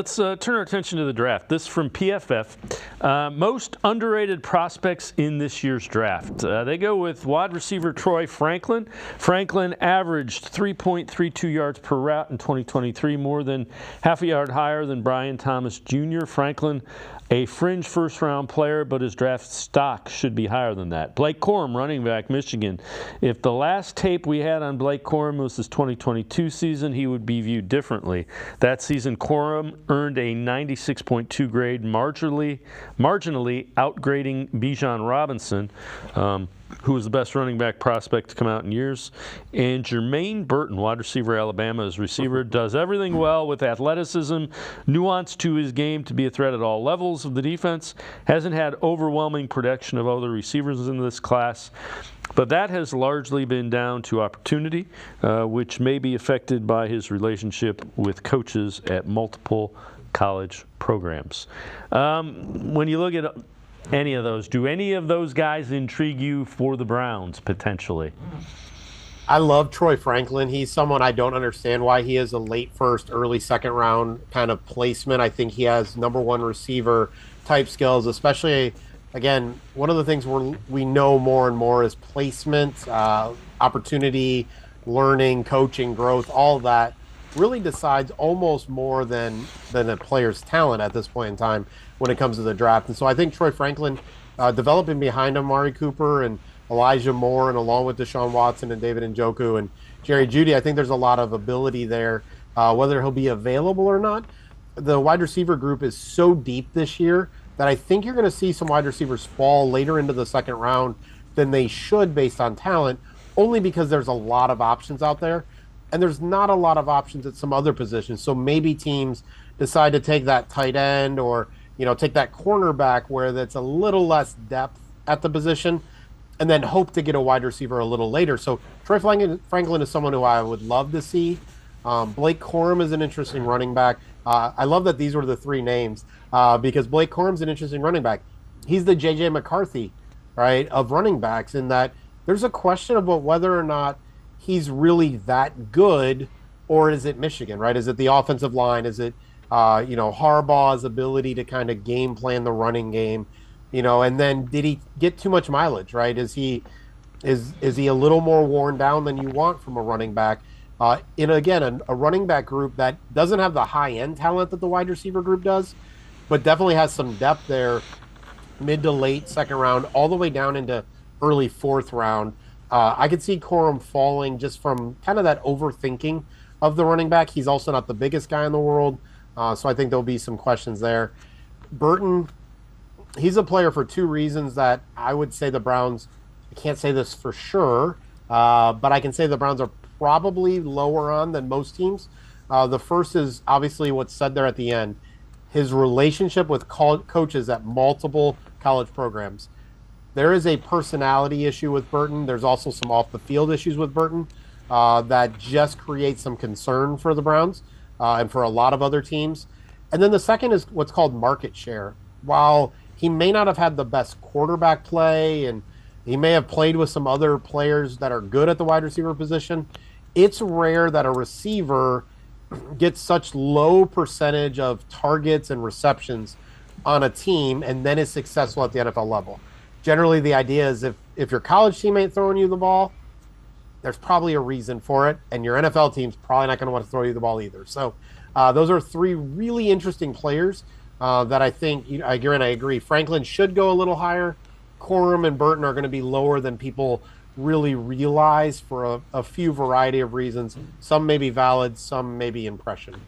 Let's turn our attention to the draft. This from PFF. Most underrated prospects in this year's draft. They go with wide receiver Troy Franklin. Franklin averaged 3.32 yards per route in 2023, more than half a yard higher than Brian Thomas Jr. Franklin, a fringe first-round player, but his draft stock should be higher than that. Blake Corum, running back, Michigan. If the last tape we had on Blake Corum was his 2022 season, he would be viewed differently. That season, Corum earned a 96.2 grade, marginally outgrading Bijan Robinson, who was the best running back prospect to come out in years. And Jermaine Burton, wide receiver, Alabama, as receiver, does everything well with athleticism, nuance to his game to be a threat at all levels of the defense. Hasn't had overwhelming production of other receivers in this class, but that has largely been down to opportunity, which may be affected by his relationship with coaches at multiple college programs. When you look at any of those, do any of those guys intrigue you for the Browns potentially? I love Troy Franklin. He's someone I don't understand why he is a late first, early second round kind of placement. I think he has number one receiver type skills, especially, again, one of the things we know more and more is placement, opportunity, learning, coaching, growth, all of that really decides almost more than a player's talent at this point in time when it comes to the draft. And so I think Troy Franklin, developing behind Amari Cooper and Elijah Moore, and along with Deshaun Watson and David Njoku and Jerry Jeudy, I think there's a lot of ability there. Whether he'll be available or not, the wide receiver group is so deep this year that I think you're going to see some wide receivers fall later into the second round than they should based on talent, only because there's a lot of options out there. And there's not a lot of options at some other positions. So maybe teams decide to take that tight end or, take that cornerback where that's a little less depth at the position, and then hope to get a wide receiver a little later. So Troy Franklin is someone who I would love to see. Blake Corum is an interesting running back. I love that these were the three names because Blake Corum's an interesting running back. He's the J.J. McCarthy, right, of running backs, in that there's a question about whether or not he's really that good, or is it Michigan, right? Is it the offensive line? Is it, Harbaugh's ability to kind of game plan the running game, and then did he get too much mileage, right? Is he a little more worn down than you want from a running back? A running back group that doesn't have the high-end talent that the wide receiver group does, but definitely has some depth there, mid to late second round, all the way down into early fourth round. I could see Corum falling just from kind of that overthinking of the running back. He's also not the biggest guy in the world, so I think there'll be some questions there. Burton, he's a player for two reasons that I would say the Browns, I can't say this for sure, but I can say the Browns are probably lower on than most teams. The first is obviously what's said there at the end, his relationship with coaches at multiple college programs. There is a personality issue with Burton. There's also some off-the-field issues with Burton that just create some concern for the Browns and for a lot of other teams. And then the second is what's called market share. While he may not have had the best quarterback play and he may have played with some other players that are good at the wide receiver position, it's rare that a receiver gets such low percentage of targets and receptions on a team and then is successful at the NFL level. Generally, the idea is if your college team ain't throwing you the ball, there's probably a reason for it, and your NFL team's probably not going to want to throw you the ball either. So those are three really interesting players that I think, I agree. Franklin should go a little higher. Corum and Burton are going to be lower than people really realize for a few variety of reasons. Some may be valid, some may be impression.